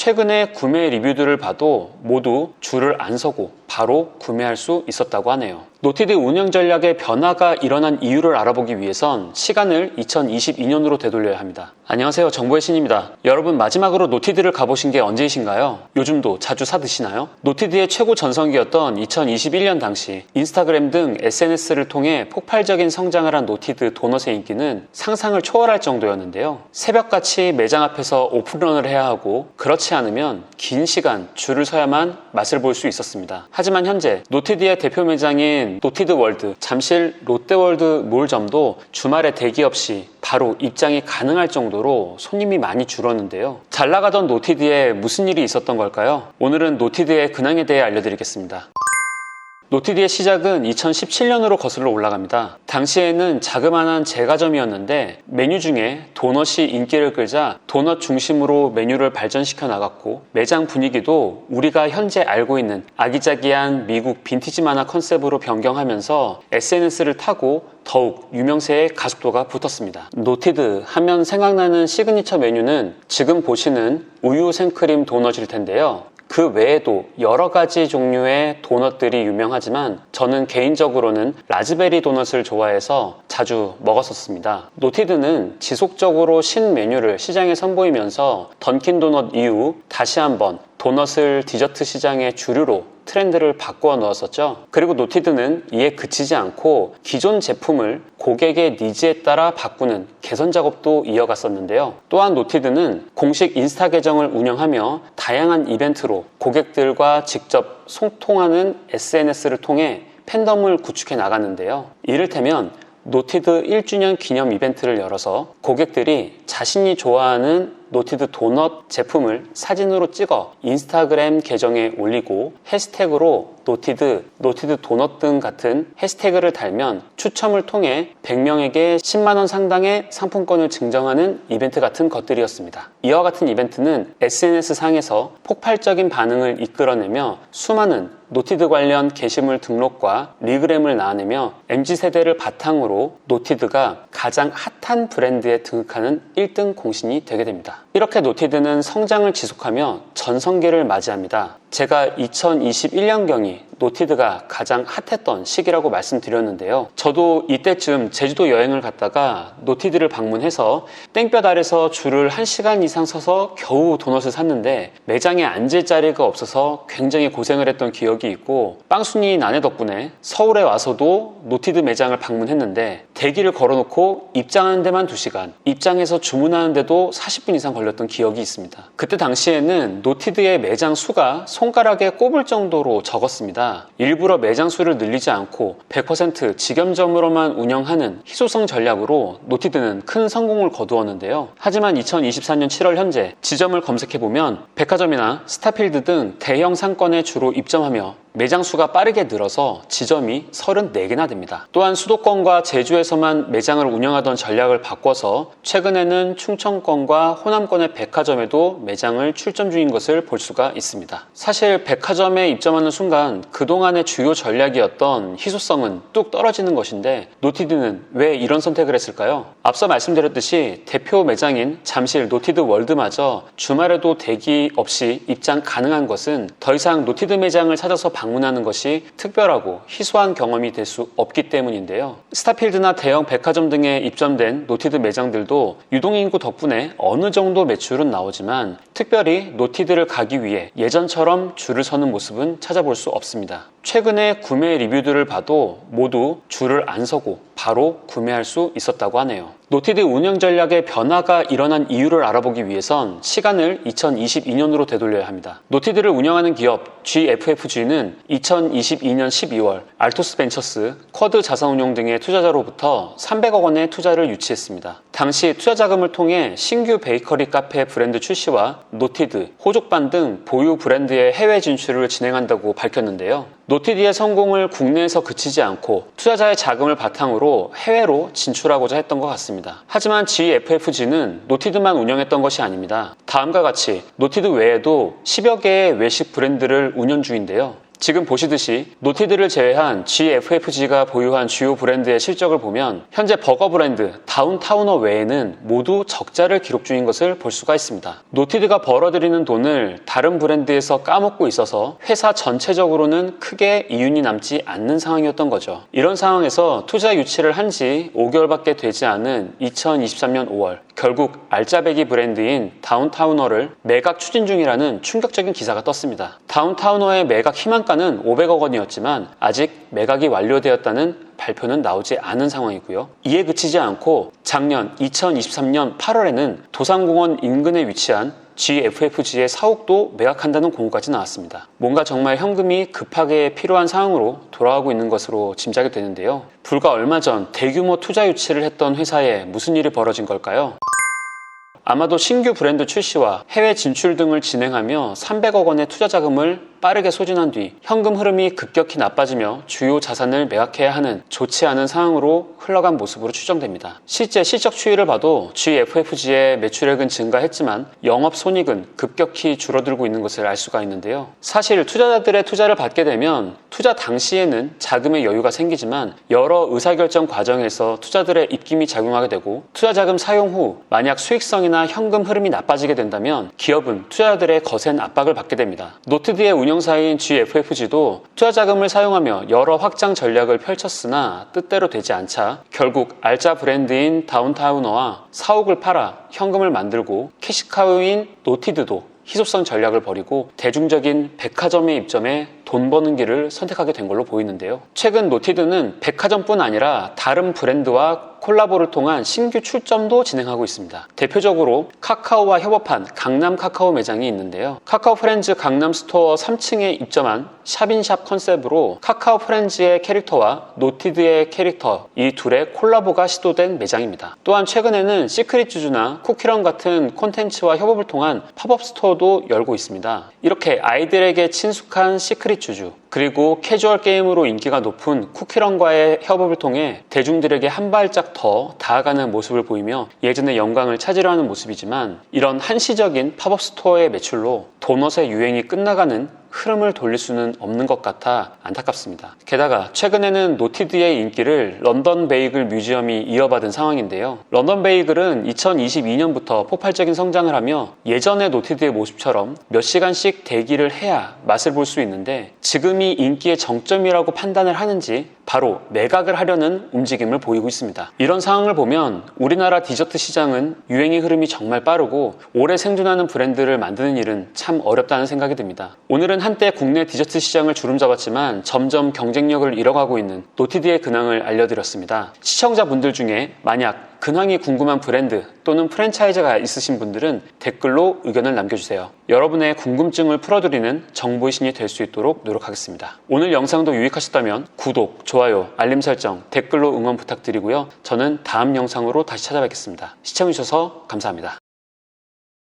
최근에 구매 리뷰들을 봐도 모두 줄을 안 서고 바로 구매할 수 있었다고 하네요. 노티드 운영 전략의 변화가 일어난 이유를 알아보기 위해선 시간을 2022년으로 되돌려야 합니다. 안녕하세요, 정보의 신입니다. 여러분, 마지막으로 노티드를 가보신 게 언제이신가요? 요즘도 자주 사드시나요? 노티드의 최고 전성기였던 2021년 당시 인스타그램 등 SNS를 통해 폭발적인 성장을 한 노티드 도넛의 인기는 상상을 초월할 정도였는데요. 새벽같이 매장 앞에서 오픈런을 해야 하고, 그렇지 않으면 긴 시간 줄을 서야만 맛을 볼 수 있었습니다. 하지만 현재 노티드의 대표 매장인 노티드월드, 잠실 롯데월드 몰점도 주말에 대기 없이 바로 입장이 가능할 정도로 손님이 많이 줄었는데요. 잘 나가던 노티드에 무슨 일이 있었던 걸까요? 오늘은 노티드의 근황에 대해 알려드리겠습니다. 노티드의 시작은 2017년으로 거슬러 올라갑니다. 당시에는 자그마한 제과점이었는데 메뉴 중에 도넛이 인기를 끌자 도넛 중심으로 메뉴를 발전시켜 나갔고, 매장 분위기도 우리가 현재 알고 있는 아기자기한 미국 빈티지 만화 컨셉으로 변경하면서 SNS를 타고 더욱 유명세의 가속도가 붙었습니다. 노티드 하면 생각나는 시그니처 메뉴는 지금 보시는 우유 생크림 도넛일 텐데요. 그 외에도 여러 가지 종류의 도넛들이 유명하지만 저는 개인적으로는 라즈베리 도넛을 좋아해서 자주 먹었었습니다. 노티드는 지속적으로 신메뉴를 시장에 선보이면서 던킨 도넛 이후 다시 한번 도넛을 디저트 시장의 주류로 트렌드를 바꾸어 넣었었죠. 그리고 노티드는 이에 그치지 않고 기존 제품을 고객의 니즈에 따라 바꾸는 개선 작업도 이어갔었는데요. 또한 노티드는 공식 인스타 계정을 운영하며 다양한 이벤트로 고객들과 직접 소통하는 SNS를 통해 팬덤을 구축해 나갔는데요. 이를테면 노티드 1주년 기념 이벤트를 열어서 고객들이 자신이 좋아하는 노티드 도넛 제품을 사진으로 찍어 인스타그램 계정에 올리고 해시태그로 노티드 도넛 등 같은 해시태그를 달면 추첨을 통해 100명에게 10만원 상당의 상품권을 증정하는 이벤트 같은 것들이었습니다. 이와 같은 이벤트는 SNS 상에서 폭발적인 반응을 이끌어내며 수많은 노티드 관련 게시물 등록과 리그램을 낳아내며 MZ세대를 바탕으로 노티드가 가장 핫한 브랜드에 등극하는 1등 공신이 되게 됩니다. 이렇게 노티드는 성장을 지속하며 전성기를 맞이합니다. 제가 2021년경이 노티드가 가장 핫했던 시기라고 말씀드렸는데요. 저도 이때쯤 제주도 여행을 갔다가 노티드를 방문해서 땡볕 아래서 줄을 1시간 이상 서서 겨우 도넛을 샀는데 매장에 앉을 자리가 없어서 굉장히 고생을 했던 기억이 있고, 빵순이 나네 덕분에 서울에 와서도 노티드 매장을 방문했는데 대기를 걸어놓고 입장하는 데만 2시간, 입장해서 주문하는 데도 40분 이상 걸렸던 기억이 있습니다. 그때 당시에는 노티드의 매장 수가 손가락에 꼽을 정도로 적었습니다. 일부러 매장 수를 늘리지 않고 100% 직영점으로만 운영하는 희소성 전략으로 노티드는 큰 성공을 거두었는데요. 하지만 2024년 7월 현재 지점을 검색해보면 백화점이나 스타필드 등 대형 상권에 주로 입점하며 매장 수가 빠르게 늘어서 지점이 34개나 됩니다. 또한 수도권과 제주에서만 매장을 운영하던 전략을 바꿔서 최근에는 충청권과 호남권의 백화점에도 매장을 출점 중인 것을 볼 수가 있습니다. 사실 백화점에 입점하는 순간 그동안의 주요 전략이었던 희소성은 뚝 떨어지는 것인데 노티드는 왜 이런 선택을 했을까요? 앞서 말씀드렸듯이 대표 매장인 잠실 노티드 월드마저 주말에도 대기 없이 입장 가능한 것은 더 이상 노티드 매장을 찾아서 방문하는 것이 특별하고 희소한 경험이 될 수 없기 때문인데요. 스타필드나 대형 백화점 등에 입점된 노티드 매장들도 유동인구 덕분에 어느 정도 매출은 나오지만 특별히 노티드를 가기 위해 예전처럼 줄을 서는 모습은 찾아볼 수 없습니다. 최근에 구매 리뷰들을 봐도 모두 줄을 안 서고 바로 구매할 수 있었다고 하네요. 노티드 운영 전략의 변화가 일어난 이유를 알아보기 위해선 시간을 2022년으로 되돌려야 합니다. 노티드를 운영하는 기업 GFFG는 2022년 12월 알토스 벤처스, 쿼드 자산운용 등의 투자자로부터 300억 원의 투자를 유치했습니다. 당시 투자 자금을 통해 신규 베이커리 카페 브랜드 출시와 노티드, 호족반 등 보유 브랜드의 해외 진출을 진행한다고 밝혔는데요. 노티드의 성공을 국내에서 그치지 않고 투자자의 자금을 바탕으로 해외로 진출하고자 했던 것 같습니다. 하지만 GFFG는 노티드만 운영했던 것이 아닙니다. 다음과 같이 노티드 외에도 10여 개의 외식 브랜드를 운영 중인데요. 지금 보시듯이 노티드를 제외한 GFFG가 보유한 주요 브랜드의 실적을 보면 현재 버거 브랜드, 다운타우너 외에는 모두 적자를 기록 중인 것을 볼 수가 있습니다. 노티드가 벌어들이는 돈을 다른 브랜드에서 까먹고 있어서 회사 전체적으로는 크게 이윤이 남지 않는 상황이었던 거죠. 이런 상황에서 투자 유치를 한 지 5개월밖에 되지 않은 2023년 5월 결국 알짜배기 브랜드인 다운타우너를 매각 추진 중이라는 충격적인 기사가 떴습니다. 다운타우너의 매각 희망가는 500억 원이었지만 아직 매각이 완료되었다는 발표는 나오지 않은 상황이고요. 이에 그치지 않고 작년 2023년 8월에는 도산공원 인근에 위치한 GFFG의 사옥도 매각한다는 공고까지 나왔습니다. 뭔가 정말 현금이 급하게 필요한 상황으로 돌아가고 있는 것으로 짐작이 되는데요. 불과 얼마 전 대규모 투자 유치를 했던 회사에 무슨 일이 벌어진 걸까요? 아마도 신규 브랜드 출시와 해외 진출 등을 진행하며 300억 원의 투자 자금을 빠르게 소진한 뒤 현금 흐름이 급격히 나빠지며 주요 자산을 매각해야 하는 좋지 않은 상황으로 흘러간 모습으로 추정됩니다. 실제 실적 추이를 봐도 GFFG의 매출액은 증가했지만 영업 손익은 급격히 줄어들고 있는 것을 알 수가 있는데요. 사실 투자자들의 투자를 받게 되면 투자 당시에는 자금의 여유가 생기지만 여러 의사결정 과정에서 투자들의 입김이 작용하게 되고 투자 자금 사용 후 만약 수익성이나 현금 흐름이 나빠지게 된다면 기업은 투자자들의 거센 압박을 받게 됩니다. 노티드의 운영사인 GFFG도 투자 자금을 사용하며 여러 확장 전략을 펼쳤으나 뜻대로 되지 않자 결국 알짜 브랜드인 다운타우너와 사옥을 팔아 현금을 만들고 캐시카우인 노티드도 희소성 전략을 벌이고 대중적인 백화점에 입점해 돈 버는 길을 선택하게 된 걸로 보이는데요. 최근 노티드는 백화점뿐 아니라 다른 브랜드와 콜라보를 통한 신규 출점도 진행하고 있습니다. 대표적으로 카카오와 협업한 강남 카카오 매장이 있는데요. 카카오 프렌즈 강남 스토어 3층에 입점한 샵인샵 컨셉으로 카카오 프렌즈의 캐릭터와 노티드의 캐릭터 이 둘의 콜라보가 시도된 매장입니다. 또한 최근에는 시크릿 주주나 쿠키런 같은 콘텐츠와 협업을 통한 팝업 스토어도 열고 있습니다. 이렇게 아이들에게 친숙한 시크릿 주주 그리고 캐주얼 게임으로 인기가 높은 쿠키런과의 협업을 통해 대중들에게 한 발짝 더 다가가는 모습을 보이며 예전의 영광을 찾으려 하는 모습이지만 이런 한시적인 팝업 스토어의 매출로 도넛의 유행이 끝나가는 흐름을 돌릴 수는 없는 것 같아 안타깝습니다. 게다가 최근에는 노티드의 인기를 런던 베이글 뮤지엄이 이어받은 상황인데요. 런던 베이글은 2022년부터 폭발적인 성장을 하며 예전의 노티드의 모습처럼 몇 시간씩 대기를 해야 맛을 볼 수 있는데 지금이 인기의 정점이라고 판단을 하는지 바로 매각을 하려는 움직임을 보이고 있습니다. 이런 상황을 보면 우리나라 디저트 시장은 유행의 흐름이 정말 빠르고 오래 생존하는 브랜드를 만드는 일은 참 어렵다는 생각이 듭니다. 오늘은 한때 국내 디저트 시장을 주름잡았지만 점점 경쟁력을 잃어가고 있는 노티드의 근황을 알려드렸습니다. 시청자분들 중에 만약 근황이 궁금한 브랜드 또는 프랜차이즈가 있으신 분들은 댓글로 의견을 남겨주세요. 여러분의 궁금증을 풀어드리는 정보의 신이 될 수 있도록 노력하겠습니다. 오늘 영상도 유익하셨다면 구독, 좋아요, 알림 설정, 댓글로 응원 부탁드리고요. 저는 다음 영상으로 다시 찾아뵙겠습니다. 시청해주셔서 감사합니다.